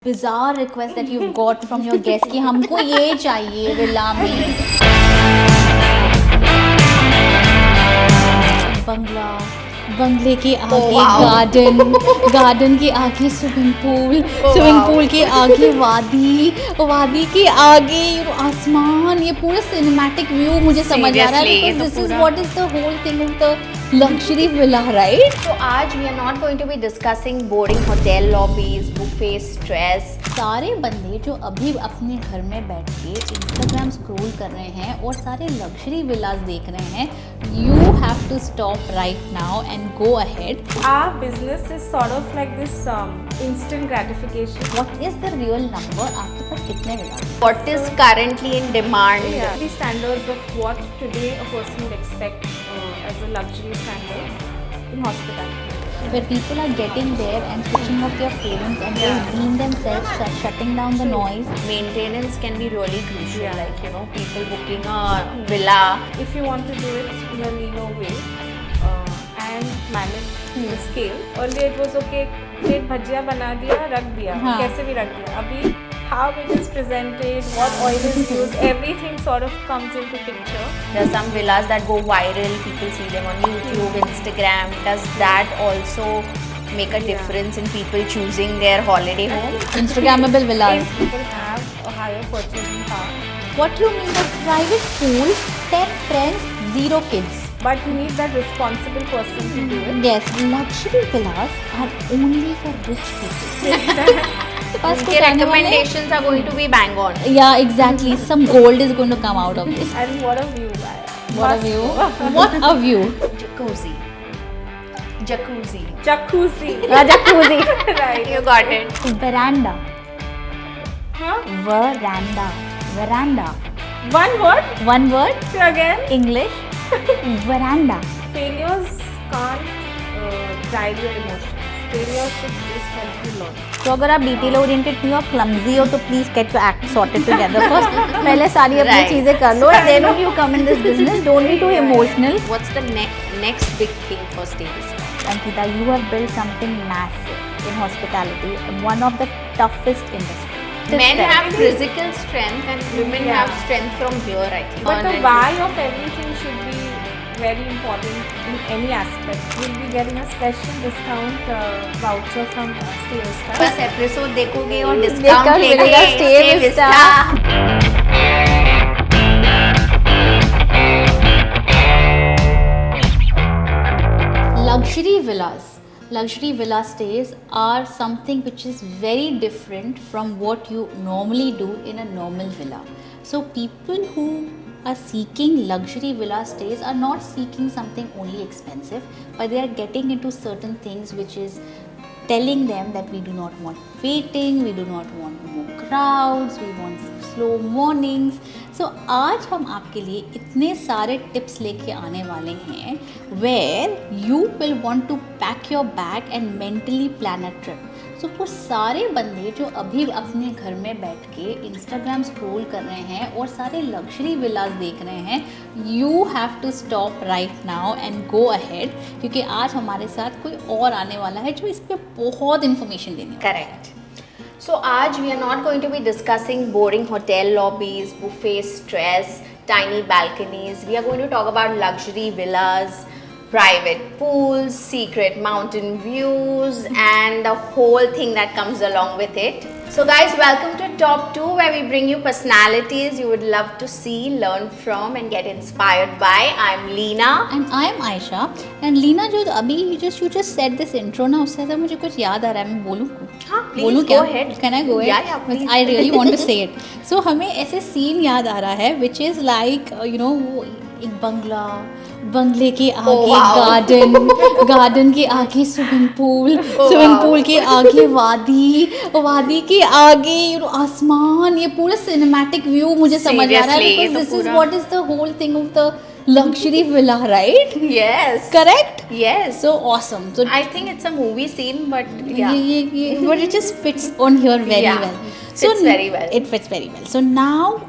bizarre request that you've got from your guest कि हमको ये चाहिए विला में बंगला, बंगले के आगे गार्डन के आगे स्विमिंग पूल के आगे वादी के आगे आसमान, ये पूरा सिनेमैटिक व्यू मुझे समझ आ रहा है because this is what is the whole thing of the luxury villa, right? So आज we are not going to be discussing boring hotel lobbies, buffet stress. सारे बंदे जो अभी अपने घर में बैठ के इंस्टाग्राम स्क्रॉल कर रहे हैं और सारे लग्जरी विलास देख रहे हैं, you have to stop right now and go ahead. Our business is sort of like this instant gratification. What is the real number? आपके पास कितने विलास? What is currently in demand? Yeah. The standards of what today a person would expect as a luxury standard in hospitality. Where people are getting there and switching off their phones and just being themselves, shutting down the noise. Maintenance can be really crucial, like people booking a villa. If you want to do it in a leaner way and manage the scale. Earlier it was okay, plate bhajia बना दिया, रख दिया, कैसे भी रख दिया. अभी how it is presented, what oil is used, everything sort of comes into picture. There are some villas that go viral, people see them on YouTube, Instagram. Does that also make a difference in people choosing their holiday home? Instagrammable villas. People have a higher purchasing power. What do you mean by private pool, 10 friends, 0 kids? But you need that responsible person to do it. Yes, luxury villas are only for rich people. The recommendations are going to be bang on. Yeah, exactly. Some gold is going to come out of this. And what a view. What a view. What a view. Jacuzzi. Jacuzzi. Jacuzzi. Right. You got it. Veranda. Huh? Veranda. One word? One word. Say again. English. Veranda. Failures can't drive your emotions. Failures should just help you learn. तो अगर आप detail oriented नहीं हो, clumsy हो, तो please get your act sorted together first. पहले सारी अपनी चीजें कर लो, then only you come in this business. Don't be too emotional. What's the next big thing for Stays? Ankita, you have built something massive in hospitality, one of the toughest industries. Men have physical strength and women have strength from here, I think. But the why of everything should be very important in any aspect. We'll be getting a special discount voucher from Stay Vista. बस episode देखोगे और discount लेके Stay Vista. Luxury villa stays are something which is very different from what you normally do in a normal villa. So people who are seeking luxury villa stays are not seeking something only expensive, but they are getting into certain things which is telling them that we do not want waiting, we do not want more crowds, we want slow mornings. So आज हम आपके लिए इतने सारे tips लेके आने वाले हैं where you will want to pack your bag and mentally plan a trip. So वो सारे बंदे जो अभी अपने घर में बैठ के इंस्टाग्राम स्क्रॉल कर रहे हैं और सारे लग्जरी विलास देख रहे हैं, you have to stop right now and go ahead, क्योंकि आज हमारे साथ कोई और आने वाला है जो इस पर बहुत इन्फॉर्मेशन देने वाला है. Correct. So आज we are not going to be discussing boring hotel lobbies, buffet stress, tiny balconies. We are going to talk about luxury villas, private pools, secret mountain views, and the whole thing that comes along with it. So guys, welcome to Top 2, where we bring you personalities you would love to see, learn from and get inspired by. I'm Leena. And I'm Aisha. And Leena, जो अभी you just said this intro ना, उससे ऐसा मुझे कुछ याद आ रहा है, मैं बोलूँ? हाँ, please बोलूँ go क्या? ahead. Can I go ahead? Yeah, please. I really want to say it. So हमें ऐसे सीन याद आ रहा है, which is like वो एक बंगले के आगे गार्डन के आगे स्विमिंग पूल के आगे वादी के आगे आसमान, ये पूरा सिनेमैटिक व्यू मुझे समझ आ रहा है because this is what is the whole thing of the luxury villa, right? Yes. Correct? Yes. So awesome. So I think it's a movie scene, but yeah. But it just fits on here very well. Fits very well. It fits very well. So now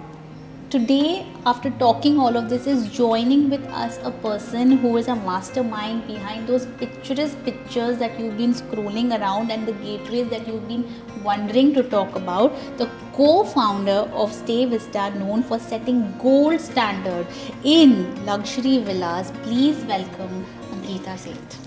today, after talking all of this, is joining with us a person who is a mastermind behind those picturesque pictures that you've been scrolling around and the gateways that you've been wondering to talk about. The co-founder of Stay Vista, known for setting gold standard in luxury villas. Please welcome Ankita Seth.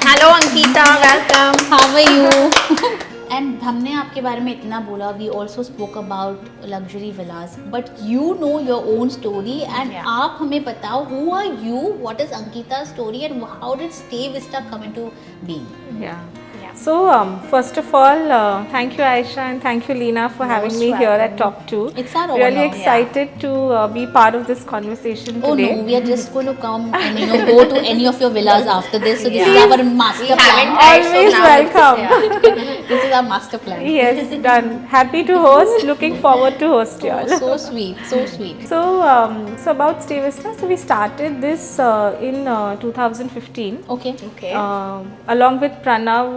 Hello Ankita, welcome. How are you? And हमने आपके बारे में इतना बोला, we also spoke about luxury villas, but you know your own story and Yeah. आप हमें बताओ, who are you, what is Ankita's story and how did Stay Vista come into being? Yeah. Yeah. So first of all, thank you Aisha and thank you Leena for having Most me here welcome. at Top 2. It's our Really honor. excited to be part of this conversation Oh today. no, we are just going to come and go to any of your villas after this. So this Yeah. is our master We haven't plan. tried, so Always now it's- welcome. yeah. This is our master plan. Yes, done. Happy to host. Looking forward to host you all. Oh, so sweet, so sweet. So, so about Stay Vista. So we started this in 2015. Okay. Okay. Along with Pranav,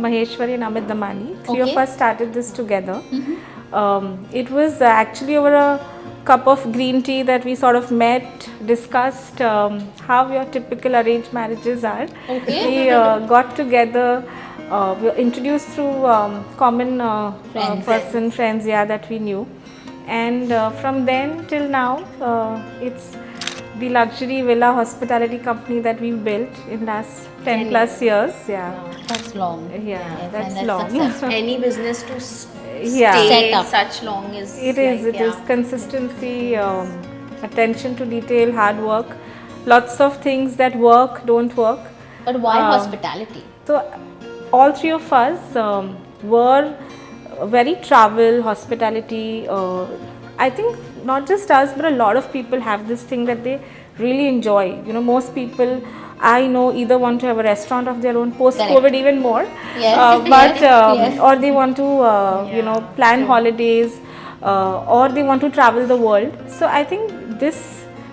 Maheshwari and Amit Damani. Three of Okay. us started this together. It was actually over a cup of green tea that we sort of met, discussed how your typical arranged marriages are. Okay. We got together, we were introduced through common Friends. friends, yeah, that we knew. And from then till now, it's the luxury villa hospitality company that we've built in last 10 plus years. Yeah. That's long. Yeah, Yes, that's and long. successful. Any business to Yeah. stay Set up. such long is It is. like, It is consistency, attention to detail, hard work. Lots of things that work don't work. But why hospitality? So, all three of us were very travel, hospitality. I think not just us, but a lot of people have this thing that they really enjoy. You know, most people I know either want to have a restaurant of their own, post COVID Correct. even more. Yes, But yes. or they want to you know, plan holidays, or they want to travel the world. So I think this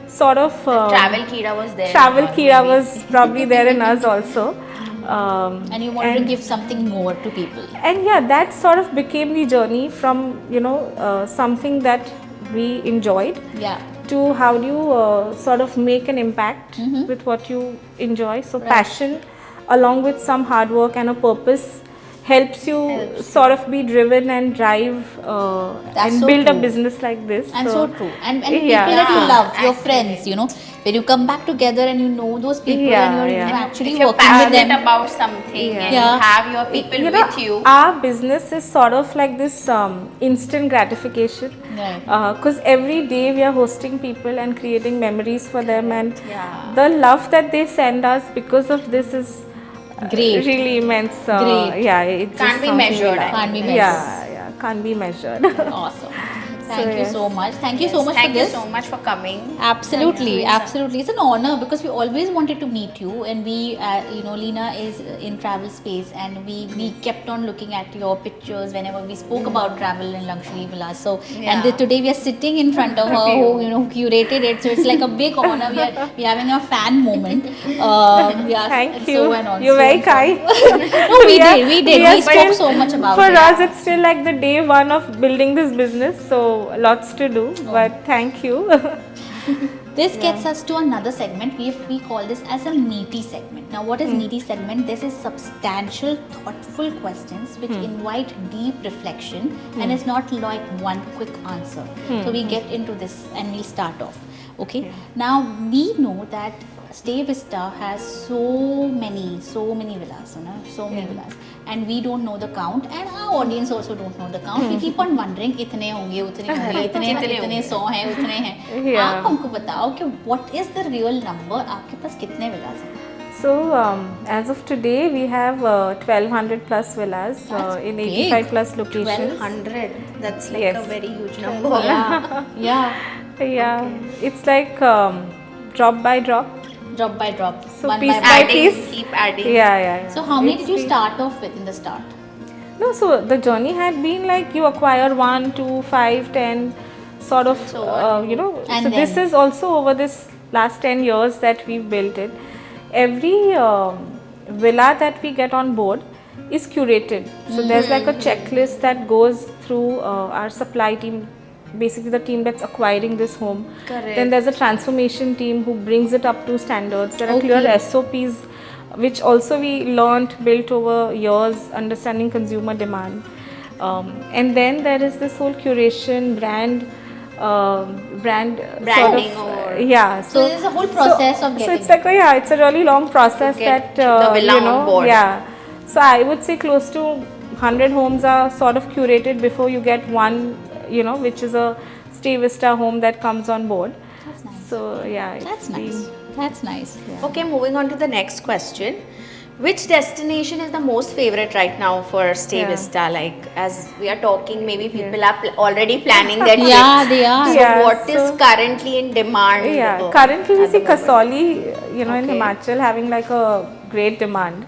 sort of travel Kira was there. travel or Kira maybe- was probably there in us also. And you wanted to give something more to people. And yeah, that sort of became the journey from, you know, something that we enjoyed Yeah. to how do you sort of make an impact with what you enjoy. So passion along with some hard work and a purpose helps you sort of be driven and drive That's and so build a true. business like this. And so true. And people Yeah. that you Yeah, love, your actually. friends, you know, when you come back together and you know those people Yeah, and you're yeah. actually If you're working with passionate them. about something and Yeah. you have your people You know, with you. our business is sort of like this instant gratification. Right. Because every day we are hosting people and creating memories for them, and Yeah. the love that they send us because of this is Great. really immense. Great. Yeah, it just Can't be something measured, like- Can't be measured. Yeah, can't be measured. Awesome. Thank you yes. so much. Thank you Yes, so much thank for this. you so much for coming. Absolutely, Thank you. absolutely. It's an honor because we always wanted to meet you, and we, you know, Leena is in travel space, and we kept on looking at your pictures whenever we spoke about travel and luxury villas. So, and Yeah. today we are sitting in front of her, who curated it. So it's like a big honor. We are having a fan moment. Yeah, Thank it's you. So and on, You're so very and so. kind. No, we are- did. We are spoke still- so much about For it. us, it's still like the day one of building this business, so lots to do. But thank you. This gets us to another segment. We call this as a meaty segment. Now, what is meaty segment? This is substantial, thoughtful questions which invite deep reflection and it's not like one quick answer. So we get into this and we'll start off. Okay. Now we know that Stay Vista has so many villas, you know, so many villas, and we don't know the count, and our audience also don't know the count. We keep on wondering, इतने होंगे, उतने होंगे, इतने 100 हैं, उतने हैं. Yeah. आप हमको बताओ कि what is the real number? आपके पास कितने villas हैं? So, as of today, we have 1200 plus villas That's in big. 85 plus locations. 1200. That's like Yes. a very huge number. Yeah. Yeah, it's like drop by drop. Drop by drop, So one piece by by one. Adding, piece. keep adding. Yeah. So how many It's did you been- start off with in the start? No, so the journey had been like you acquire 1, 2, 5, 10, sort of, So you know. And so this then- is also over this last 10 years that we've built it. Every villa that we get on board is curated. So there's like a checklist that goes through our supply team basically the team that's acquiring this home. Correct. Then there's a transformation team who brings it up to standards. There are Okay. clear SOPs, which also we learnt, built over years, understanding consumer demand. And then there is this whole curation, brand Branding sort of, or- yeah. So there's a whole process of So getting it's like it's a really long process To get that the villa on board. Yeah. So I would say close to 100 homes are sort of curated before you get one, which is a Stay Vista home that comes on board. That's nice. So yeah, That's nice. That's nice. Yeah. Okay, moving on to the next question. Which destination is the most favorite right now for Stay Yeah. Vista? Like, as we are talking, maybe people are already planning their trip. Yeah, they are. So, Yeah, what is so- currently in demand? Yeah, currently we at the see moment? Kasoli, in Okay. Himachal having like a great demand.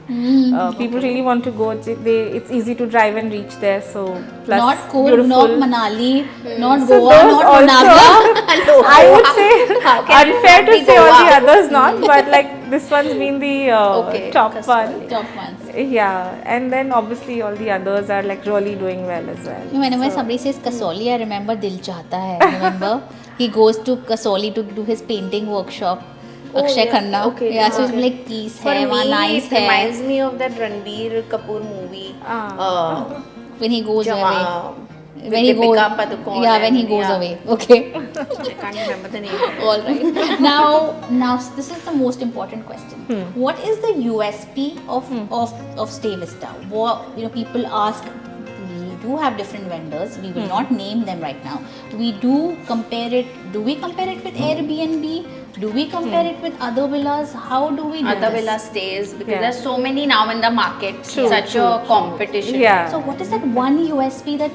People really want to go. It's easy to drive and reach there. So plus Not Coorg, beautiful. not Manali, not So Goa, those not also- Manala. I would say How can it unfair not to be say all Goa? the others not, but like this one's been the Okay, top Kasoli. one. Top ones. Yeah, and then obviously all the others are like really doing well as well. Whenever So- somebody says Kasoli, I remember Dil Chahta Hai. Remember, he goes to Kasoli to do his painting workshop. Oh, Akshay yeah. Khanna. Okay, Yeah, so it's okay. like peace For hai, me, nice it hai. reminds me of that Ranbir Kapoor movie. When he goes away. With When he goes, Deepika Padukone yeah, when he and- goes yeah. away. Okay. I can't remember the name. All right. Now, this is the most important question. What is the USP of Stay Vista? What, people ask. We do have different vendors. We will not name them right now. We do compare it. Do we compare it with Airbnb? Do we compare it with other villas? How do we do Other this? villa stays because Yeah. there's so many now in the market. True, Such true, a competition. Yeah. So what is that one USP that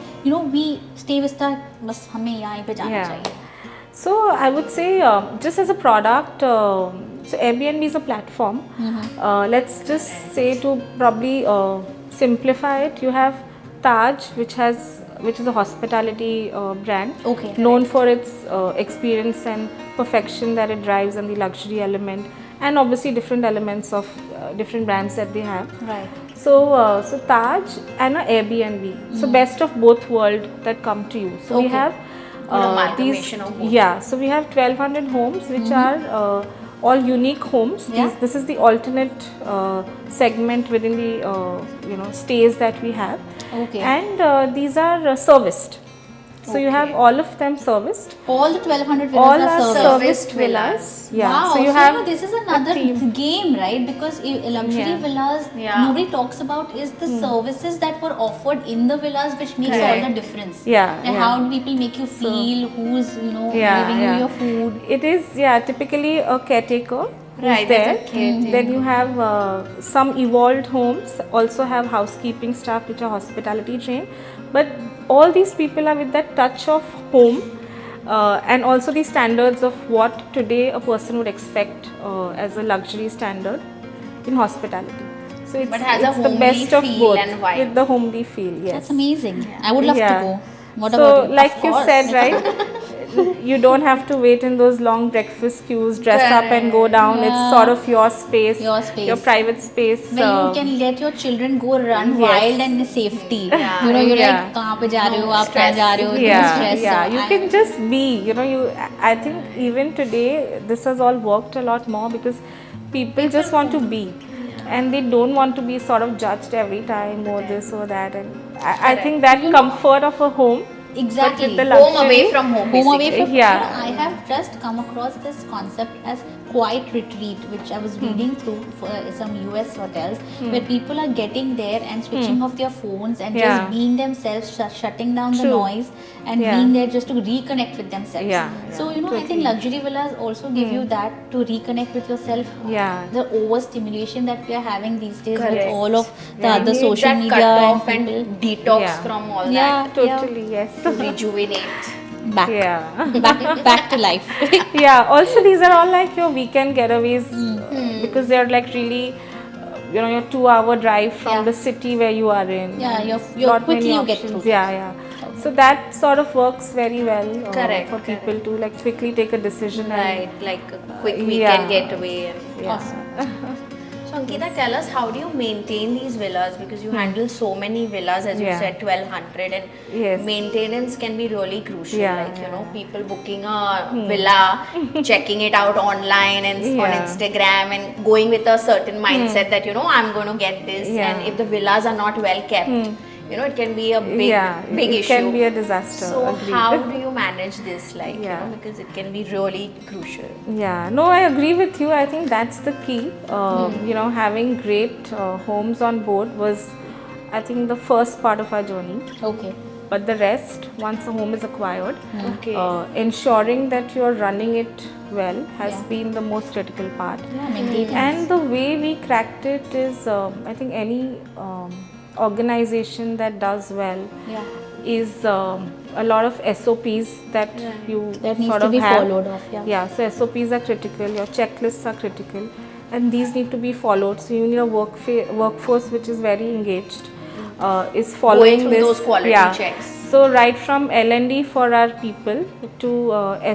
we Stay Vista बस हमें यहाँ पे जाना Yeah. चाहिए? So I would say just as a product, so Airbnb is a platform. Let's just say to probably simplify it, you have Taj, which is a hospitality brand, Okay. known for its experience and perfection that it drives, and the luxury element, and obviously different elements of different brands that they have. Right. So Taj and a Airbnb. So best of both world that come to you. So we Okay. have Good amalgamation of both. yeah. So we have 1200 homes, which are all unique homes. Yeah. This is the alternate segment within the stays that we have. Okay. And these are serviced. So you have all of them serviced. All the 1200 villas All are are serviced. serviced villas. Yeah. Wow, So you have this is a another team. game, right? Because luxury Yeah. villas, Yeah. nobody talks about is the services that were offered in the villas, which makes all Correct. the difference. Yeah, And yeah. how do people make you feel? Who's Yeah, giving yeah. you your food? It is typically a caretaker who's Right, there. it's a caretaker. Then you have some evolved homes also have housekeeping staff which are hospitality trained, but all these people are with that touch of home and also the standards of what today a person would expect as a luxury standard in hospitality. So it's, But has a it's the homely best of feel both and vibe. with the homely feel. Yes. That's amazing. I would love to Yeah. go. What So, about you? like Of you course. said, right? You don't have to wait in those long breakfast queues, dress up and go down. It's Yeah. sort of your space, Your space. your private space. When you can let your children go run Yes. wild and in safety. Yeah. You're Yeah. like, कहाँ पे जा रहे हो? आप कहाँ stress. जा रहे हो? No yeah, stress. yeah. So You can just be. I think even today this has all worked a lot more because people just want to be. And they don't want to be sort of judged every time or this or that. And I think that comfort of a home, Exactly. but with the Home away luxury- from home. Home away basically. from Yeah. I have just come across this concept as quiet retreat, which I was reading through for some US hotels, where people are getting there and switching off their phones and Yeah. just being themselves, shutting down the True. noise and Yeah. being there just to reconnect with themselves. Yeah, So yeah, I think luxury villas also give you that to reconnect with yourself. Yeah. The overstimulation that we are having these days Correct. with all of the Yeah. other Need social that media cut and off and people. detox Yeah. from all Yeah. that totally yes. to rejuvenate. Back. Yeah. back to life. Yeah, also these are all like your weekend getaways because they're like really your 2-hour drive from Yeah. the city where you are in. Yeah, and you're not quickly many you get options. through. Yeah. So that sort of works very well Correct, for people to like quickly take a decision. Right, like a quick Yeah. weekend getaway. And, Yeah. Awesome. So Ankita, tell us, how do you maintain these villas? Because you handle so many villas, as you Yeah. said, 1200, and Yes. maintenance can be really crucial. Yeah, Like, you yeah. know, people booking a villa, checking it out online and on Yeah. Instagram, and going with a certain mindset that, you know, I'm going to get this. Yeah. And if the villas are not well kept, you know, it can be a big, Yeah, big it issue. can be a disaster. So Agreed. how do you manage this? Like, you Yeah. know, because it can be really crucial. Yeah, no, I agree with you. I think that's the key. You know, having great homes on board was, I think, the first part of our journey. Okay. But the rest, once a home is acquired, Okay. ensuring that you're running it well has Yeah. been the most critical part. Yeah, maintenance. And the way we cracked it is, I think, any organization that does well Yeah. is a lot of SOPs that you That needs sort to of be have. followed of. Yeah. Yeah, so SOPs are critical, your checklists are critical, and these need to be followed. So you need a workforce which is very engaged, is following through this. those quality checks. So right from L&D for our people to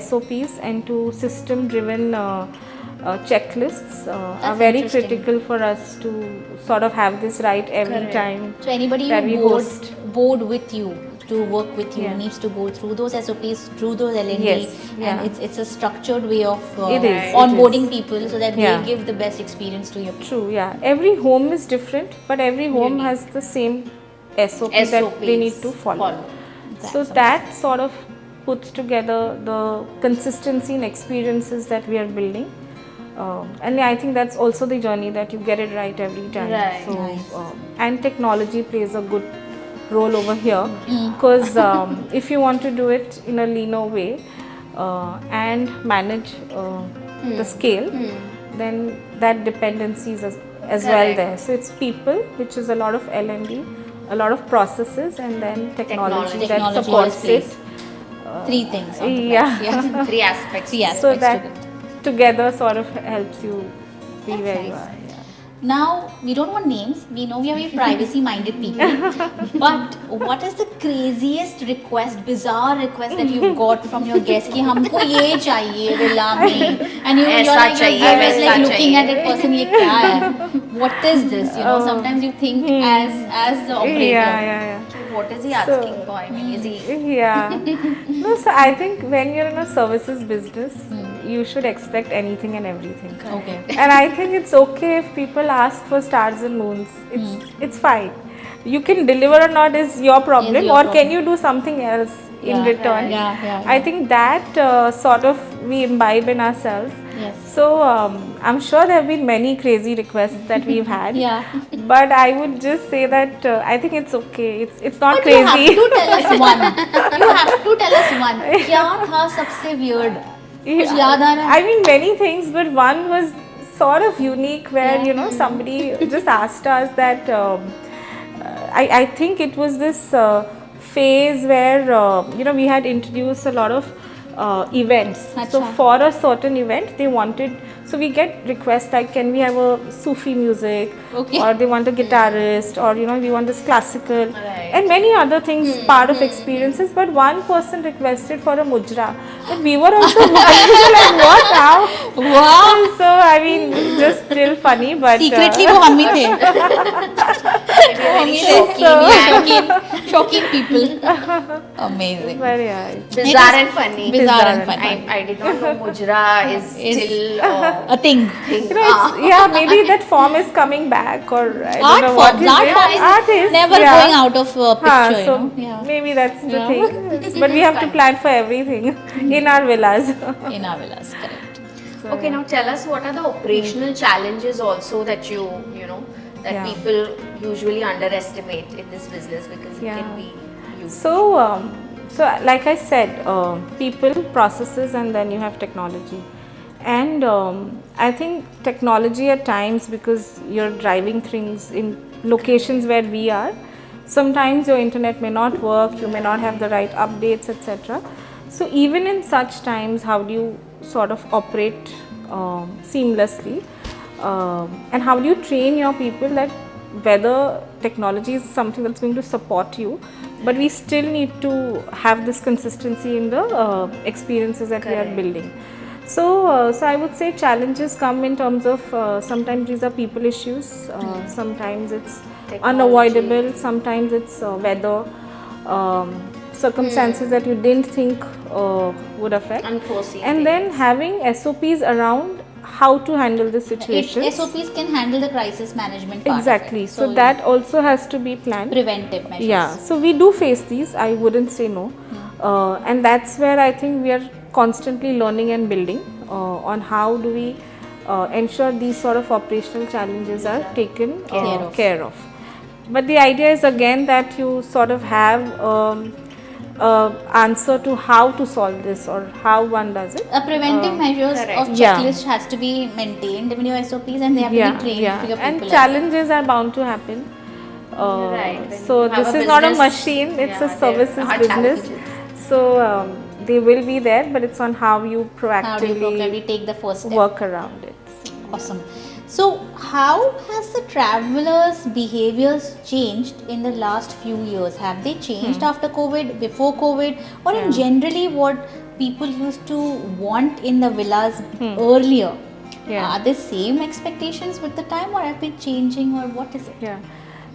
SOPs and to system-driven checklists are That's very interesting. critical for us to sort of have this right every Correct. time. So anybody that we who host. board with you to work with you Yeah. needs to go through those SOPs, through those L&D, Yes, yeah. and it's a structured way of It is, it onboarding is. people so that Yeah. they give the best experience to your True, yeah. Every home is different, but every home Unique. has the same SOP that they need to follow. So That's that sort of puts together the consistency and experiences that we are building. And I think that's also the journey, that you get it right every time. Right. So, Nice. and technology plays a good role over here, because if you want to do it in a leaner way and manage the scale, then that dependency is as well Correct. there. So it's people, which is a lot of L&D, a lot of processes, and then technology that Technology supports always it. three things. On the Yeah. back. Yeah. Three aspects. Three aspects So to that it. together sort of helps you be That's very nice. well. Now, we don't want names. We know we are very privacy-minded people. But what is the craziest request, bizarre request that you got from your guests? कि हमको ये चाहिए villa में, and you're ऐसा like, चाहिए, I was वैसा like looking चाहिए. at that person, ये क्या है? What is this? You know, sometimes you think as the operator. Yeah. What is he asking for? I mean, is he? Yeah. No, so I think when you're in a services business, you should expect anything and everything. Okay. And I think it's okay if people ask for stars and moons. It's fine. You can deliver or not is your problem, Is your or problem. can you do something else in Yeah, return? yeah. I think that sort of we imbibe in ourselves. Yes. So I'm sure there have been many crazy requests that we've had. Yeah. But I would just say that I think it's okay. It's not But crazy. you have to tell us one. You have to tell us one. क्या था सबसे weird? कुछ याद आ रहा है? I mean many things, but one was sort of unique where Yeah. somebody just asked us that I think it was this phase where we had introduced a lot of events. So Acha. for a certain event they wanted, so we get requests like, can we have a Sufi music, Okay. or they want a guitarist, or we want this classical, Right. and many other things part of experiences. But one person requested for a mujra, and we were also like, what now? Wow. So I mean, just still funny, but Secretly वो हम ही थे. Very Shocking people. Amazing. but yeah, Bizarre and funny. Bizarre and funny. I did not know Mujra is still A thing. thing. yeah, maybe that form is coming back, or I don't Art know form. what is Art it. form is Art is never yeah. going out of picture. So you know? Yeah. maybe that's the Yeah. thing. But we have to plan for everything in our villas. In our villas, correct. Okay, now tell us, what are the operational challenges also that you know that Yeah. people usually underestimate in this business, because it Yeah. can be huge. So like I said, people, processes, and then you have technology. And I think technology at times, because you're driving things in locations where we are, sometimes your internet may not work, you may not have the right updates, etc. So even in such times, how do you sort of operate seamlessly? And how do you train your people that whether technology is something that's going to support you, but we still need to have this consistency in the experiences that we are Correct. building. So I would say challenges come in terms of sometimes these are people issues, sometimes it's Technology. unavoidable, sometimes it's weather, circumstances that you didn't think would affect, Unforeseen and then having SOPs around how to handle the situation. SOPs can handle the crisis management part of Exactly. it. So that also has to be planned. preventive measures. Yeah, so we do face these, I wouldn't say no. And that's where I think we are constantly learning and building on how do we ensure these sort of operational challenges are taken care of. But the idea is again that you sort of have answer to how to solve this or how one does it. A preventive measures correct. of Yeah. checklist has to be maintained in your SOPs, and they have to be trained to your people. And as challenges are bound to happen. Right, when So you have this a is not a business, machine, it's yeah, a there services are business. challenges. So they will be there, but it's on how you well. How do you proactively probably take the first step? work around it. Awesome. So, how has the travelers' behaviors changed in the last few years? Have they changed after COVID, before COVID, or in generally what people used to want in the villas earlier? Yeah. Are the same expectations with the time, or have been changing, or what is it? Yeah.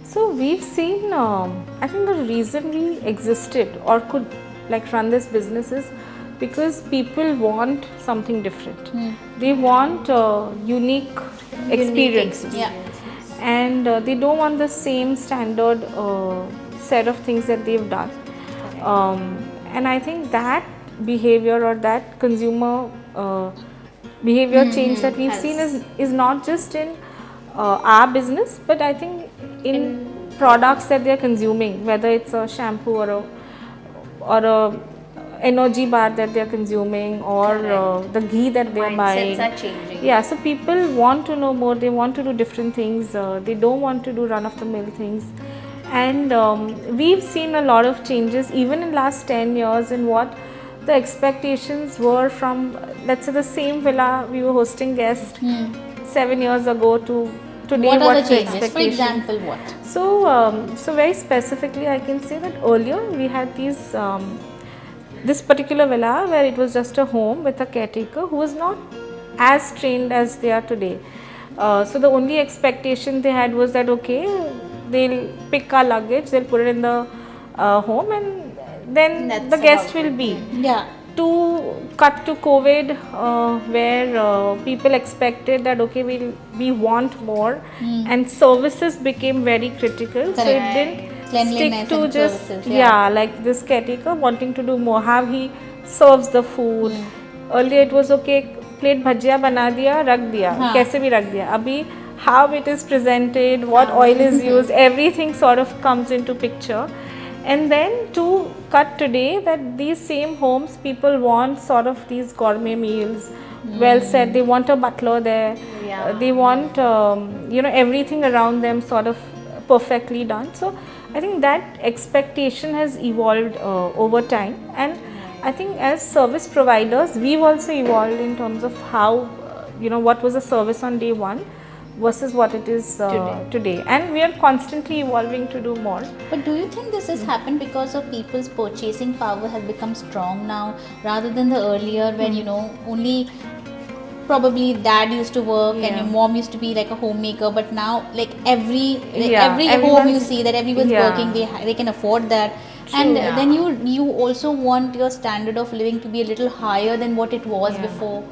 So we've seen, I think the reason we existed or could like run this business is because people want something different. They want unique experiences. Yeah. And they don't want the same standard set of things that they've done. And I think that behavior or that consumer behavior change that we've seen is not just in our business, but I think in products that they're consuming, whether it's a shampoo or a energy bar that they're consuming, or the ghee that they're buying. Mindsets are changing. Yeah, so people want to know more, they want to do different things, they don't want to do run of the mill things. And we've seen a lot of changes even in last 10 years in what the expectations were from, let's say, the same villa we were hosting guests 7 years ago to today. What are the what's changes? For expectations. example, what? So very specifically, I can say that earlier we had these this particular villa where it was just a home with a caretaker who was not as trained as they are today. So the only expectation they had was that okay, they'll pick our luggage, they'll put it in the home, and then That's the guest about will be. Yeah. To cut to COVID, where people expected that okay, we want more, and services became very critical. So it Correct. didn't Cleanliness stick to and just services, yeah. like this caretaker wanting to do more. How he serves the food. Earlier it was okay, plate bhajia bana diya, rag diya, kaise bhi rag diya. Abhi how it is presented, what oil is used, everything sort of comes into picture. And then to cut today that these same homes, people want sort of these gourmet meals, well said, they want a butler there, they want everything around them sort of perfectly done. So I think that expectation has evolved over time, and I think as service providers we've also evolved in terms of how what was the service on day one versus what it is today, and we are constantly evolving to do more. But do you think this has happened because of people's purchasing power has become strong now, rather than the earlier when only probably dad used to work and your mom used to be like a homemaker, but now like every home you everyone's- see that everyone's working, they can afford that. And then you also want your standard of living to be a little higher than what it was before.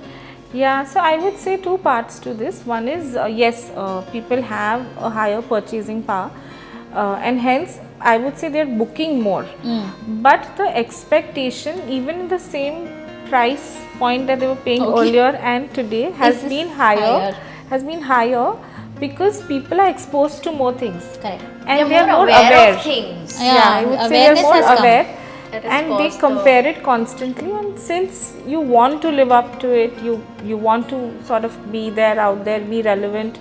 Yeah, so I would say two parts to this. One is yes, people have a higher purchasing power, and hence I would say they're booking more. But the expectation, even in the same price point that they were paying earlier and today, has Is been higher. Has been higher because people are exposed to more things. Correct. And They're more aware of things. Yeah, I would say they're awareness more has come. aware. It has And they caused compare it constantly, and since you want to live up to it, you want to sort of be there, out there, be relevant,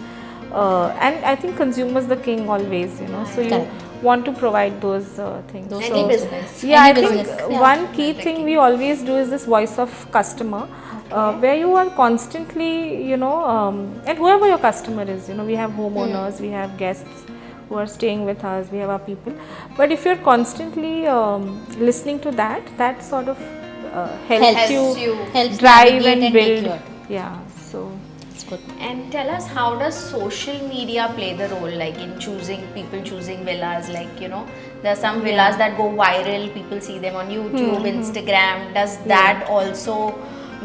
and I think consumers the king always, so you Correct. want to provide those things. Any So, business. yeah, Any I think business, yeah. one key thing we always do is this voice of customer, where you are constantly, and whoever your customer is, we have homeowners, we have guests who are staying with us, we have our people. But if you're constantly listening to that sort of helps you helps drive navigate and take build. you out. Yeah, so It's good. And tell us, how does social media play the role, like in choosing villas? Like, you know, there are some villas that go viral, people see them on YouTube, Instagram. Does that also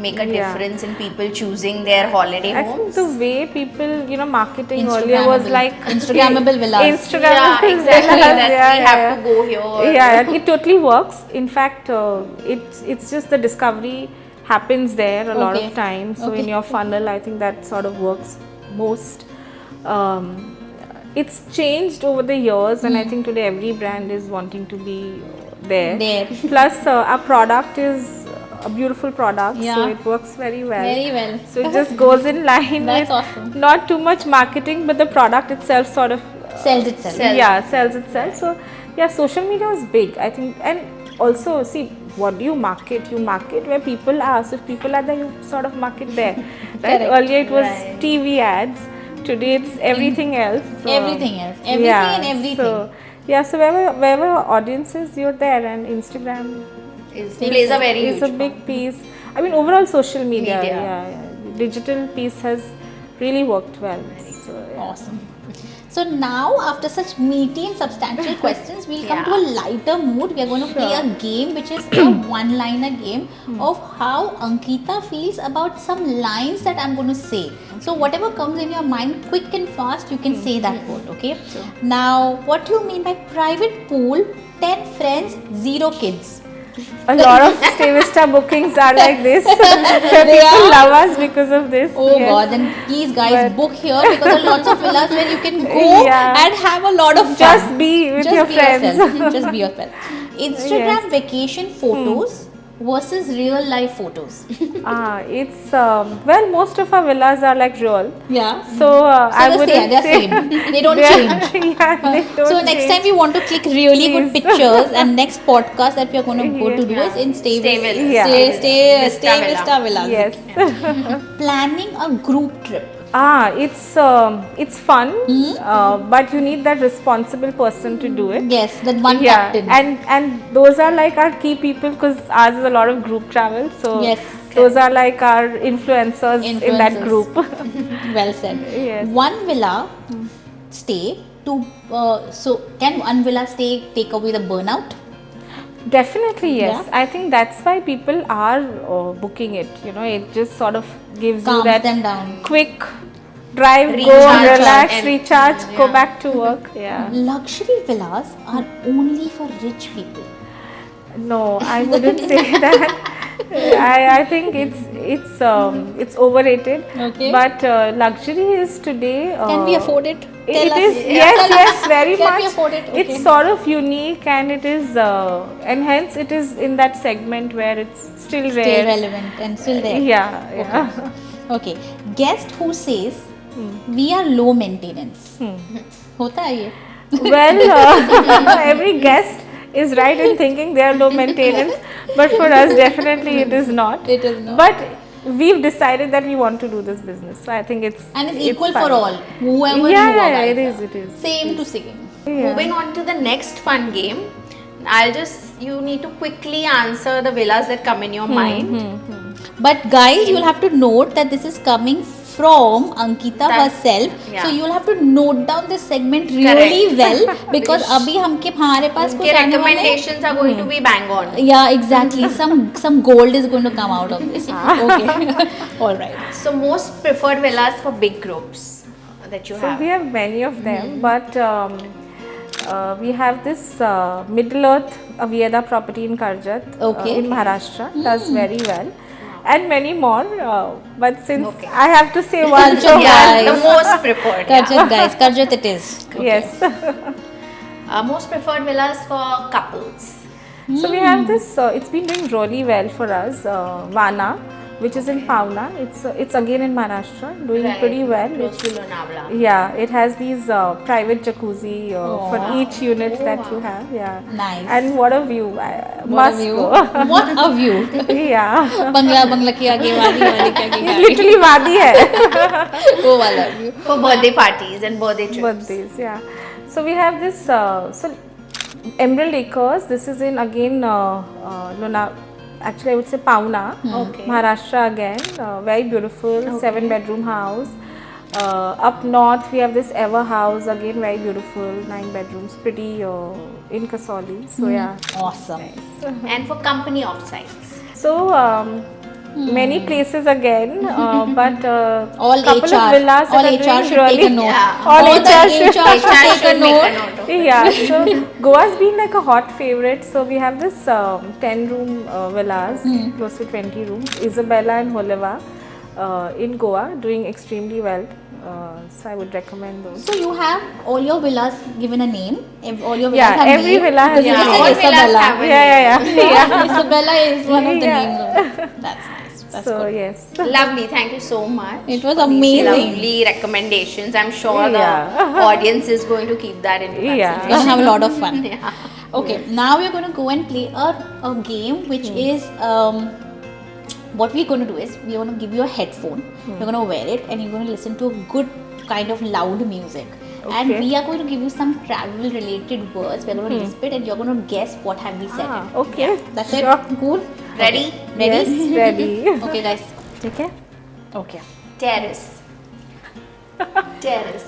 make a Yeah. difference in people choosing their holiday I think homes? the way people, marketing earlier was Instagrammable. like Instagrammable villas. Instagrammable Yeah, exactly. villas, That yeah, we yeah, have yeah. to go here. Yeah, it totally works. In fact, it's just the discovery happens there a lot Okay. of times. So Okay. in your funnel, I think that sort of works most. It's changed over the years, and I think today every brand is wanting to be there. There. Plus, our product is a beautiful product, so Yeah. it works very well. Very well. So it just goes in line That's with awesome. not too much marketing, but the product itself sort of Sells itself. sells itself. So yeah, social media is big, I think. And also, see, what do you market? You market where people are. So if people are there, you sort of market there, right? Correct. Earlier it was Right. TV ads. Today it's everything else. So, Everything else. Everything and everything. So, yeah, so wherever audience is, you're there, and Instagram Plays a very is huge a big piece. I mean, overall social media, Media. yeah. Digital piece has really worked well. So, yeah. Awesome. So now, after such meaty and substantial questions, we'll come to a lighter mood. We are going to play a game which is a one-liner game of how Ankita feels about some lines that I'm going to say. So whatever comes in your mind, quick and fast, you can say that word, okay? Now, what do you mean by private pool, 10 friends, 0 kids? A lot of Stay Vista bookings are like this. People love us because of this. Oh Yes. God, then please guys But- book here because there are lots of villas where you can go Yeah. and have a lot of fun. Just be with your friends. Yourself. Just be yourself. Instagram Yes. vacation photos versus real life photos. It's well, most of our villas are like real. Yeah. So I So wouldn't they're say same. They don't they are- change. yeah, they don't So next change. time we want to click really good Please. pictures, and next podcast that we are going to go to do Yeah. is in Stay Villa. Yeah. Stay Villa. Vista Villas. Yes. Planning a group trip. It's fun, but you need that responsible person to do it. Yes, that one Yeah, captain. and those are like our key people, because ours is a lot of group travel. So Yes. those are like our influencers in that Influencers. group. Well said. Yes. One villa stay to so can one villa stay take away the burnout? Definitely, yes. Yeah. I think that's why people are booking it. It just sort of gives you Calms that them down. quick drive, go, Recharge relax, and- recharge, go yeah. back to work. Yeah. Luxury villas are only for rich people. No, I wouldn't say that. I think it's overrated. Okay. But luxury is today. Can we afford it? Tell It us. is, Tell yes, us. very Can much. we afford it? Okay. It's sort of unique, and it is, and hence it is in that segment where it's still rare. Still relevant and still there. Yeah. Okay. Guest who says we are low maintenance. होता है ये? Well, every guest is right in thinking they are low maintenance, but for us, definitely it is not. It is not. But we've decided that we want to do this business, so I think it's And it's equal fun. for all. Whoever Yeah, you are. yeah, it guys is, are. it is. Same to same. Yeah. Moving on to the next fun game. You need to quickly answer the villas that come in your mind. But guys, you'll have to note that this is coming from Ankita herself. yeah. So you'll have to note down this segment really well because अभी हमारे पास The कुछ आने वाला है. recommendations are going to be bang on. Yeah, exactly. Some gold is going to come out of this. Okay. All right. So most preferred villas for big groups that you So have. we have many of them, but we have this Middle Earth Avieda property in Karjat, Okay. in Maharashtra, does very well, and many more. But since Okay. I have to say one, so Yeah. The most preferred. Yeah. Karjat guys, Karjat it is. yes. Most preferred villas for couples. So we have this. It's been doing really well for us. Vana, which is in Pauna. It's again in Maharashtra, doing Right. pretty well. Close to Lonavala. Yeah, it has these private jacuzzi for each unit that you have. Yeah. Nice. And what a view! What a Must view. go. What a view. Yeah. बंगला के आगे वाली के आगे ये गाड़ी. literally वादी है. वो वाला view. For birthday parties and birthday trips. Birthdays, yeah. So we have this. So Emerald Acres. This is in again actually I would say Pauna, Okay. Maharashtra again, very beautiful 7-bedroom house. Up north we have this Ever House, again very beautiful, 9 bedrooms, pretty in Kasoli. So yeah. Awesome. And for company offsites. So many places again, but All couple HR, of villas all that are HR doing should really, take a note. Yeah. all All the HR should HR should take a should make a note. note of it. yeah, so Goa's been like a hot favorite. So we have this 10-room villas, close to 20 rooms. Isabella and Holeva in Goa, doing extremely well. So I would recommend those. So you have all your villas given a name. All your villas Yeah, have every name. villa has Because a you name. said All villas Isabella. have a Yeah. Isabella is one of the Yeah. names. Of it. That's nice. That's So good. yes. Lovely. Thank you so much. It was for these amazing. Lovely recommendations. I'm sure Yeah. the audience is going to keep that into Yeah. We're gonna have a lot of fun. Yeah. Okay, now we're going to go and play a game which is what we're going to do is we're going to give you a headphone. You're going to wear it and you're going to listen to a good kind of loud music. And Okay. we are going to give you some travel related words. We're going to lisp it and you're going to guess what have we said. Okay. That's Sure. it. Cool. Ready? Ready? Yes, ready. Okay, guys. Take care. Okay. Terrace. Terrace.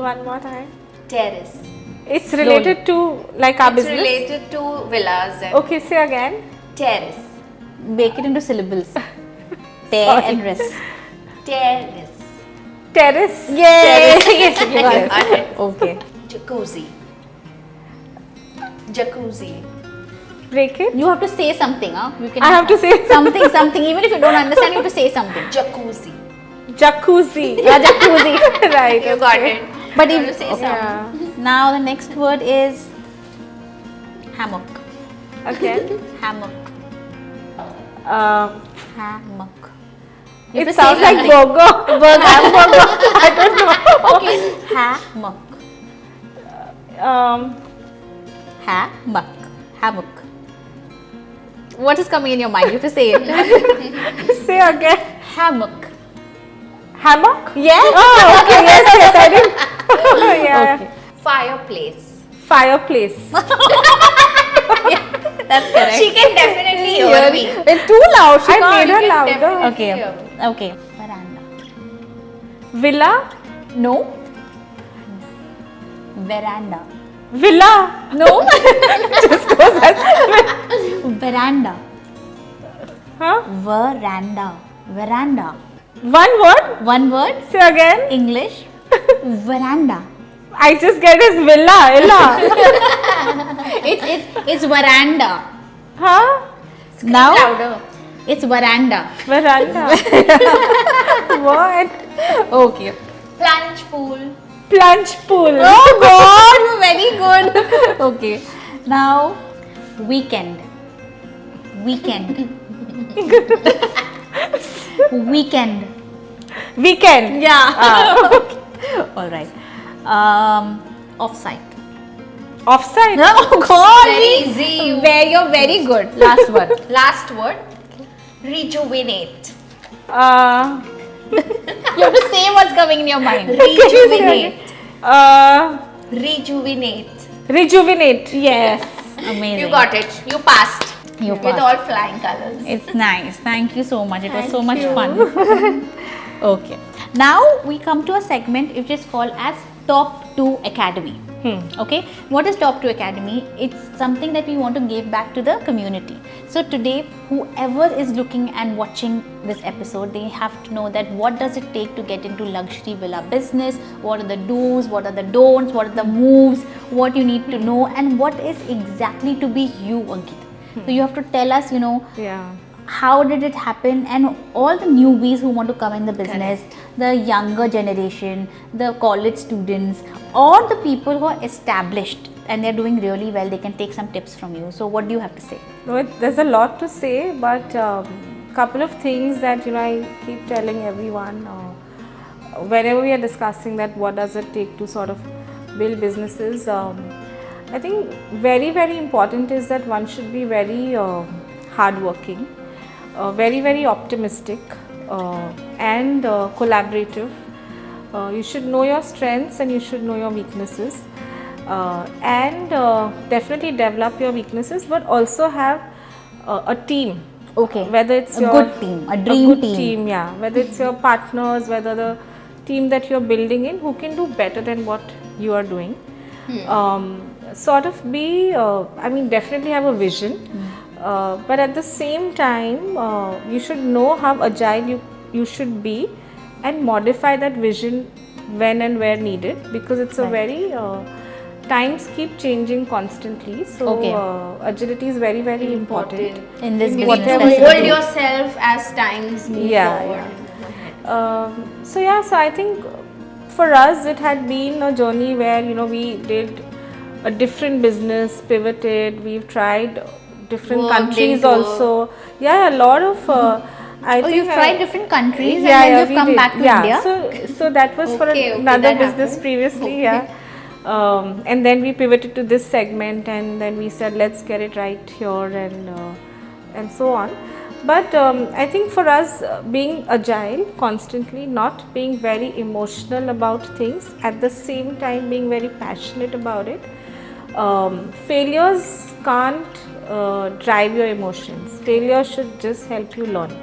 One more time. Terrace. It's related to like our It's business. related to villas and Okay, say again. terrace. Make it into syllables. Tear Sorry. and rest. Terrace. Terrace. Yay! Terrace. Yes, you got it. Got it. Okay. Jacuzzi. Jacuzzi. Break it. You have to say something, huh? You can I have to say something. Even if you don't understand, you have to say something. Jacuzzi. Jacuzzi. Yeah, jacuzzi. Right. You got okay. it. But You if have to say okay. something. Now the next word is hammock. Again. Hammock. Um, Hammock. You have it to say sounds like something. burger. Hamburger. I don't know. Okay. Hammock. Hammock. Hammock. What is coming in your mind? You have to say it. Say again. Hammock. Hammock? Yes. Oh, okay. Yes, I didn't. Yeah. Okay. Fireplace. Fireplace. That's correct. She can definitely hear me. It's too loud. She I can't. made her can louder. definitely Okay. hear me. Okay. Veranda. Villa. No. Veranda. Villa. No. Veranda. Huh? Veranda. Veranda. One word. One word. Say again. English. Veranda. I just get his villa. Illa. It's veranda. Huh? Now Louder. it's veranda. Veranda. What? Okay. Plunge pool. Plunge pool. Oh God, you're very good. Okay. Now weekend. Weekend. Weekend. Weekend. Yeah. All right. Offsite. Offside. Oh God. Very easy. You're very good. Last word. Last word. Rejuvenate. You have to say what's coming in your mind. Rejuvenate. Rejuvenate. Rejuvenate. Yes. Amazing. You got it. You passed. You With passed. all flying colors. It's nice. Thank you so much. It was so Thank much you. fun. Okay. Now we come to a segment which is called as Top 2 Academy. Okay. What is Top 2 Academy? It's something that we want to give back to the community. So today, whoever is looking and watching this episode, they have to know that what does it take to get into luxury villa business? What are the do's? What are the don'ts? What are the moves? What you need to know? And what is exactly to be you, Ankit? So you have to tell us, Yeah. how did it happen, and all the newbies who want to come in the business, the younger generation, the college students, or the people who are established and they're doing really well, they can take some tips from you. So what do you have to say? No, there's a lot to say, but couple of things that I keep telling everyone whenever we are discussing that what does it take to sort of build businesses. I think very, very important is that one should be very hardworking, very, very optimistic, and collaborative. You should know your strengths and you should know your weaknesses, and definitely develop your weaknesses, but also have a team Okay. Whether it's a your good team, a dream good team. yeah. Whether it's your partners, whether the team that you're building in, who can do better than what you are doing. Sort of be, I mean, definitely have a vision, but at the same time, you should know how agile you should be and modify that vision when and where needed, because it's a Right. very times keep changing constantly, so Okay. agility is very very important. In this You business, need to Whatever you mold do. yourself as times move Yeah, forward. So yeah, so I think for us it had been a journey where, you know, we did a different business, pivoted, we've tried different Worked countries into also. Yeah, a lot of I Oh, think you've tried different countries and yeah, then yeah, you've we come did. back to yeah. India. So that was for Okay, another that business happened. previously, Okay. yeah. And then we pivoted to this segment, and then we said let's get it right here, and so on. But I think for us, being agile constantly, not being very emotional about things, at the same time being very passionate about it. Failures can't drive your emotions. Failure should just help you learn.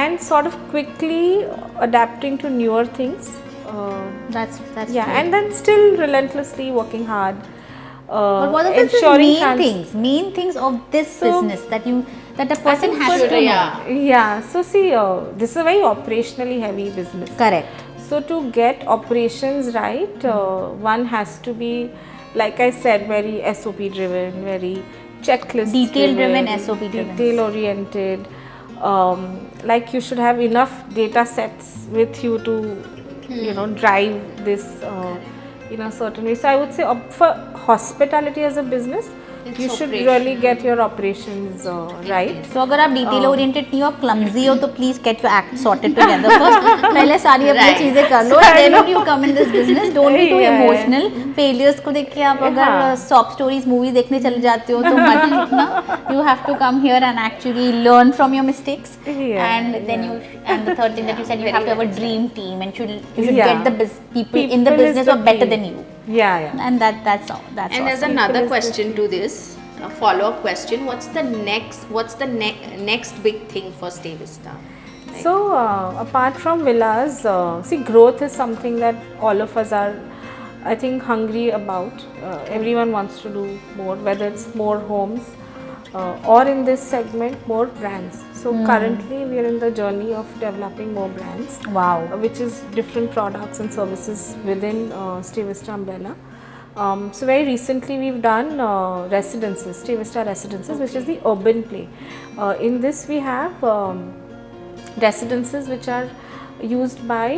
And sort of quickly adapting to newer things. That's Yeah, true. and then still relentlessly working hard. But what are the ensuring main things of this So, business that a I person think has for- to know? yeah. Yeah, so see, this is a very operationally heavy business. Correct. So to get operations right, one has to be, like I said, very SOP driven, very checklist Detail driven, SOP driven. detail oriented. Like you should have enough data sets with you to, you know, drive this in a certain way. So I would say for hospitality as a business, It's you should operation. really get your operations right. तो अगर आप detail oriented नहीं हो, आप clumsy हो, तो please get your act sorted together first. पहले सारी अपनी Right. चीजें कर लो, then when you come in this business don't be too Yeah, yeah. Emotional. Failures को देख के आप अगर हाँ. सॉप स्टोरीज मूवी देखने चले जाते हो तो मत लिखना. You have to come here and actually learn from your mistakes. Yeah, And then you, and the third thing that you said, you have to have a dream team and you should Yeah. get the people in the People is business the who are better key. than you. Yeah, yeah. And that's all. That's And there's awesome. another People is the question to this, a follow-up question. What's the next big thing for Stay Vista? So apart from villas, see, growth is something that all of us are, I think, hungry about. Everyone wants to do more, whether it's more homes or in this segment more brands. So currently we are in the journey of developing more brands, Wow. which is different products and services within Stay Vista umbrella. So very recently we've done residences, Stay Vista residences, which is the urban play. In this we have residences which are used by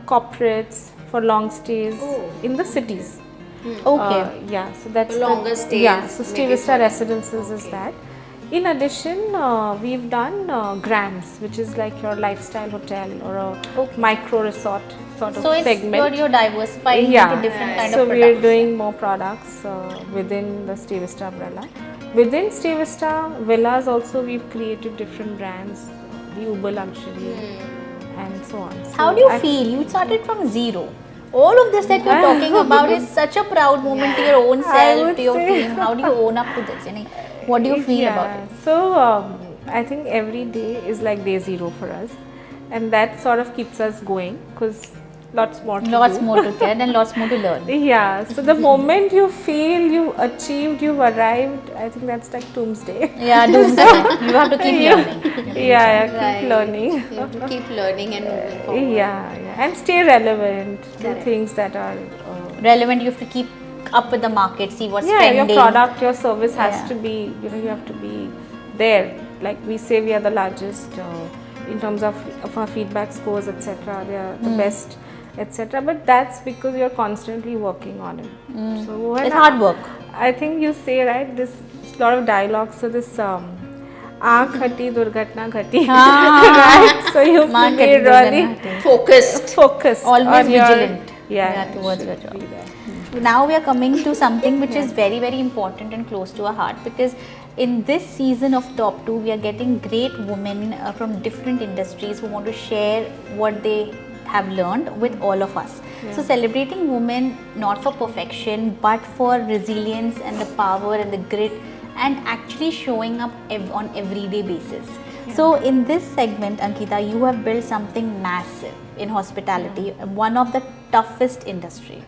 corporates for long stays in the cities. Okay. Yeah, so that's The longer stays, Yeah, so Stay maybe Vista for- residences is that. In addition, we've done Grams, which is like your lifestyle hotel or a micro resort sort of So it's segment. you're diversifying Yeah. into different kind So of we are products. doing more products within the Stay Vista umbrella. Within Stay Vista villas also we've created different brands, the Uber Luxury and so on. How So do you I- feel? You started from zero. All of this that you're talking about is such a proud moment to your own I self, would to your say. team. How do you own up to this? What do you feel about it? So I think every day is like day zero for us, and that sort of keeps us going because lots more to Lots do. more to get and lots more to learn. Yeah, so the moment you feel you've achieved, you've arrived, I think that's like doomsday. Yeah, doomsday. You have to keep learning. Yeah, keep Right. learning. You have to keep learning and moving forward. Yeah, and stay relevant to Correct. things that are. Relevant, you have to keep up with the market, see what's Yeah, trending. your product, your service has Yeah. to be, you know, you have to be there. Like we say, we are the largest in terms of our feedback scores, etc. They are the best, etc. But that's because you're constantly working on it. So when It's hard work. I think you say, right, this lot of dialogue. So this aankh ghati, durghatna ghati. Right? So you have Maan to be kati really durghatna Focused. focused. Always on your- vigilant. Yeah, Yeah, towards should your job. be there. Now we are coming to something which is very very important and close to our heart, because in this season of Top 2 we are getting great women from different industries who want to share what they have learned with all of us. So celebrating women not for perfection but for resilience and the power and the grit and actually showing up on everyday basis. So in this segment, Ankita, you have built something massive in hospitality, one of the toughest industry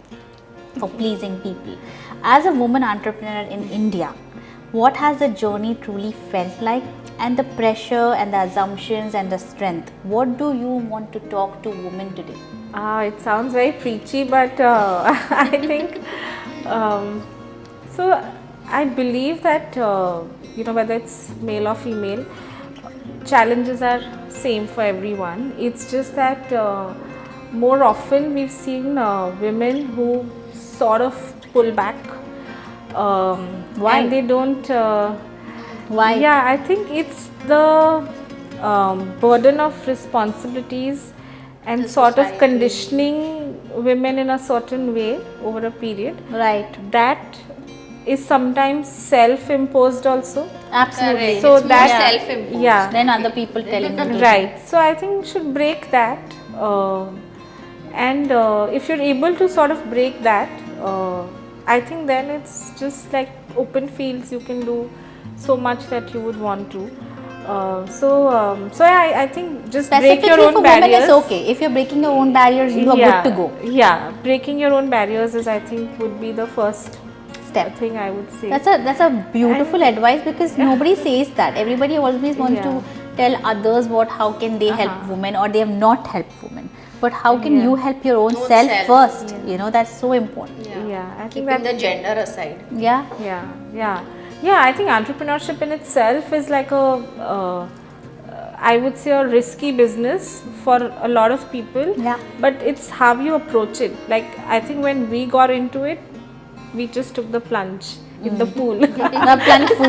for pleasing people. As a woman entrepreneur in India, what has the journey truly felt like, and the pressure and the assumptions and the strength? What do you want to talk to women today? It sounds very preachy, but I think so. I believe that whether it's male or female, challenges are same for everyone. It's just that more often we've seen women who sort of pull back. Why? And they don't. Why? Yeah, I think it's the burden of responsibilities and The sort of society. conditioning women in a certain way over a period. Right. That is sometimes self-imposed also. Absolutely. Correct. So It's more that self-imposed. yeah, Then other people telling you to do. right. So I think we should break that, and if you're able to sort of break that, I think then it's just like open fields. You can do so much that you would want to. So I think just break Specifically your own for barriers. women, it's okay. If you're breaking your own barriers, you are good to go. Yeah, breaking your own barriers is, I think, would be the first Step. thing I would say. That's a beautiful advice, because nobody says that. Everybody always wants to tell others how can they help women, or they have not helped women. But how can you help your own self first? That's so important. Yeah, I think Keeping that the gender aside. Yeah. Yeah, I think entrepreneurship in itself is like I would say a risky business for a lot of people. Yeah. But it's how you approach it. Like, I think when we got into it, we just took the plunge in the pool. The plunge pool.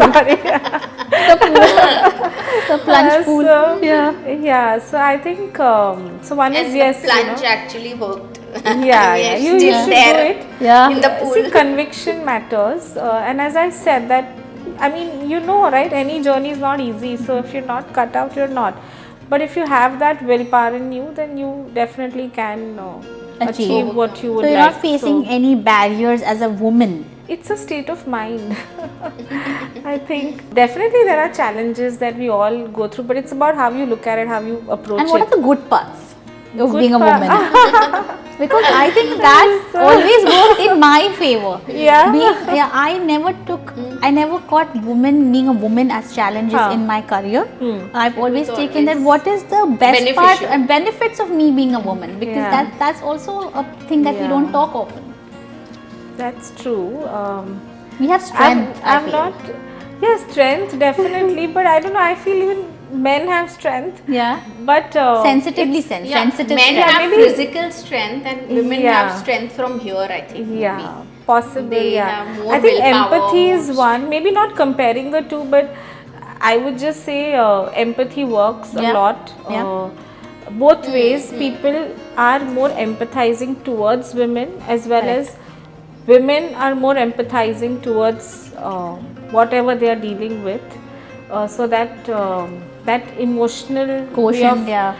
The plunge pool. So, Yeah. so I think, so one is And yes, the plunge actually worked. yeah, We yeah, are you still should there do it. Yeah. in the pool. See, conviction matters, and as I said that, I mean, right, any journey is not easy, so if you're not cut out, you're not. But if you have that willpower in you, then you definitely can achieve what you would So you're like. not facing So any barriers as a woman. it's a state of mind. I think definitely there are challenges that we all go through, but it's about how you look at it, how you approach And what it. are the good parts of Good being a part- woman? Because I think that's always worked in my favor. Yeah. I never caught women being a woman as challenges in my career. I've always taken that what is the best part and benefits of me being a woman, because that's also a thing that we don't talk often. That's true. We have strength. I I'm feel. not. Yes, strength definitely, but I don't know. I feel even men have strength. Yeah. But Sensitively it's- sensitive. Men strength. have maybe- physical strength and women Yeah. have strength from here, I think. Yeah, maybe. possibly. They Yeah, have more I think willpower. empathy is one. Maybe not comparing the two, but I would just say empathy works a Yeah. lot. Yeah. Both ways, people are more empathizing towards women, as well Right. as women are more empathizing towards whatever they are dealing with. So that emotional way Quotient, of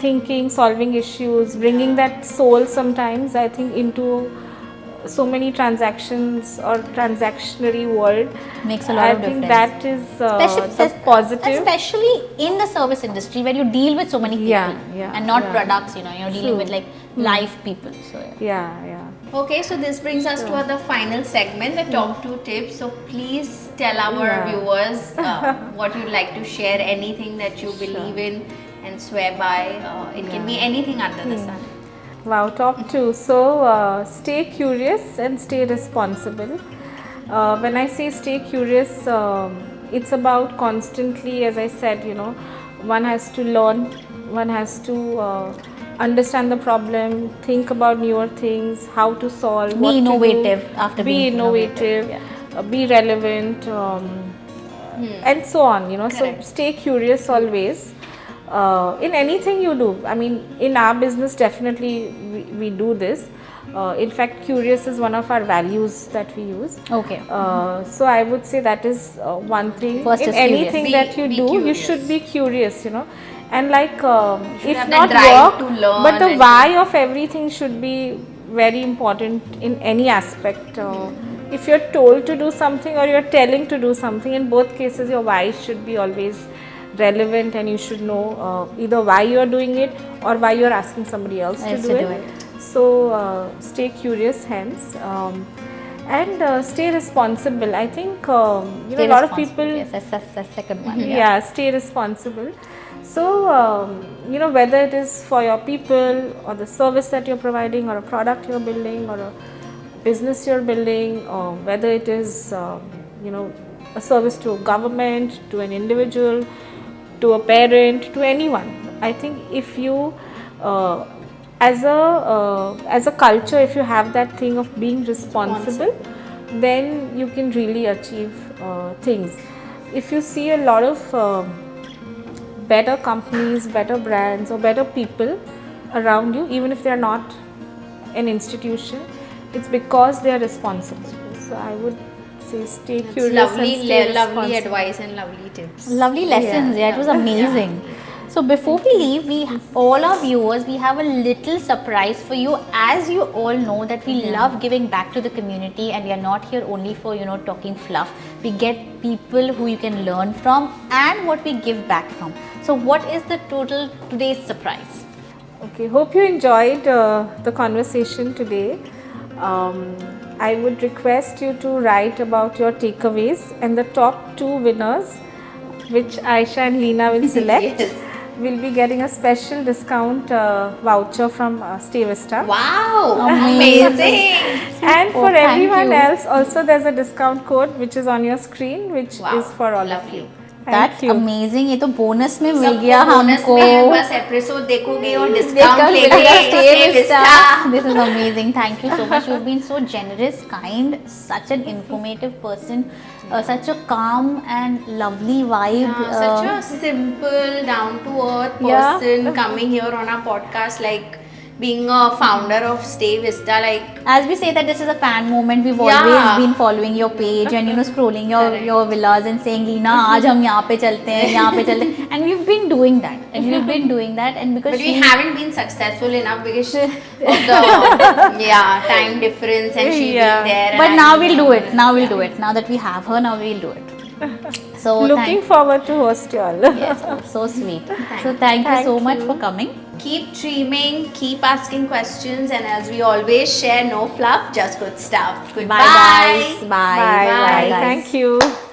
thinking, solving issues, bringing that soul sometimes, I think, into so many transactions or transactionary world Makes a lot of think difference. that is Especially, the positive. especially in the service industry where you deal with so many people Yeah, and not yeah. products, you're dealing True. with like live people. So Yeah. Okay, so this brings us to the final segment, the top 2 tips. So please tell our Yeah. viewers what you'd like to share, anything that you believe in and swear by. It can be anything under the sun. Wow, top 2. So stay curious and stay responsible. When I say stay curious, it's about constantly, as I said, one has to learn, one has to understand the problem, think about newer things, how to solve, what be to innovative do, after be being innovative, Yeah. be relevant, and so on. So Correct. stay curious always. In anything you do, I mean, in our business, definitely we do this. In fact, curious is one of our values that we use. Okay. So I would say that is one thing. First in is curious. anything that you Be do, you curious. should be curious. And like should if have not that drive work, to learn but the and why of everything should be very important in any aspect. if you're told to do something or you're telling to do something, in both cases your why should be always relevant, and you should know either why you're doing it or why you're asking somebody else to do it. So stay curious hence, and stay responsible. I think a lot of people, yes, that's the second one. yeah, stay responsible. So whether it is for your people or the service that you're providing or a product you're building or a business you're building, or whether it is a service to a government, to an individual, to a parent, to anyone. I think if you as a culture, if you have that thing of being responsible, then you can really achieve things. If you see a lot of better companies, better brands, or better people around you, even if they are not an institution, it's because they are responsible. So I would say stay curious. Lovely, and stay lovely responsible. advice and lovely tips. Lovely lessons. Yeah, it was amazing. So before we leave, all our viewers, we have a little surprise for you. As you all know that we love giving back to the community, and we are not here only for talking fluff. We get people who you can learn from and what we give back from. So what is the total today's surprise? Okay, hope you enjoyed the conversation today. I would request you to write about your takeaways, and the top 2 winners, which Aisha and Leena will select, will be getting a special discount voucher from Stay Vista. Wow, amazing. And for thank everyone you. else, also there's a discount code which is on your screen, which Wow, is for all of lovely. you. That's Thank you. amazing. ये तो bonus में मिल सबको गया bonus हमको. में बस episode देखोगे और Because डिस्काउंट we लेके got Stay Stay Vista. Vista. This is amazing. Thank you so much. You've been so generous, kind, such an informative person, such a calm and lovely vibe. Such a simple, down to earth Yeah. person coming here on our podcast, like being a founder of Stay Vista, like As we say that this is a fan moment, we've Yeah. always been following your page and scrolling your villas and saying, Leena, आज हम यहाँ पे चलते हैं, यहाँ पे चलते हैं, and we've been doing that, and because but we she- haven't been successful enough because of the time difference and she Yeah. being there. but and now I we'll being do it. there. Now we'll do it. Now that we have her, now we'll do it. So Looking forward to host you all. yes, so sweet. So thank you so much for coming. Keep dreaming, keep asking questions, and as we always share, no fluff, just good stuff. Goodbye. Bye guys. Bye. Bye. guys. Thank you.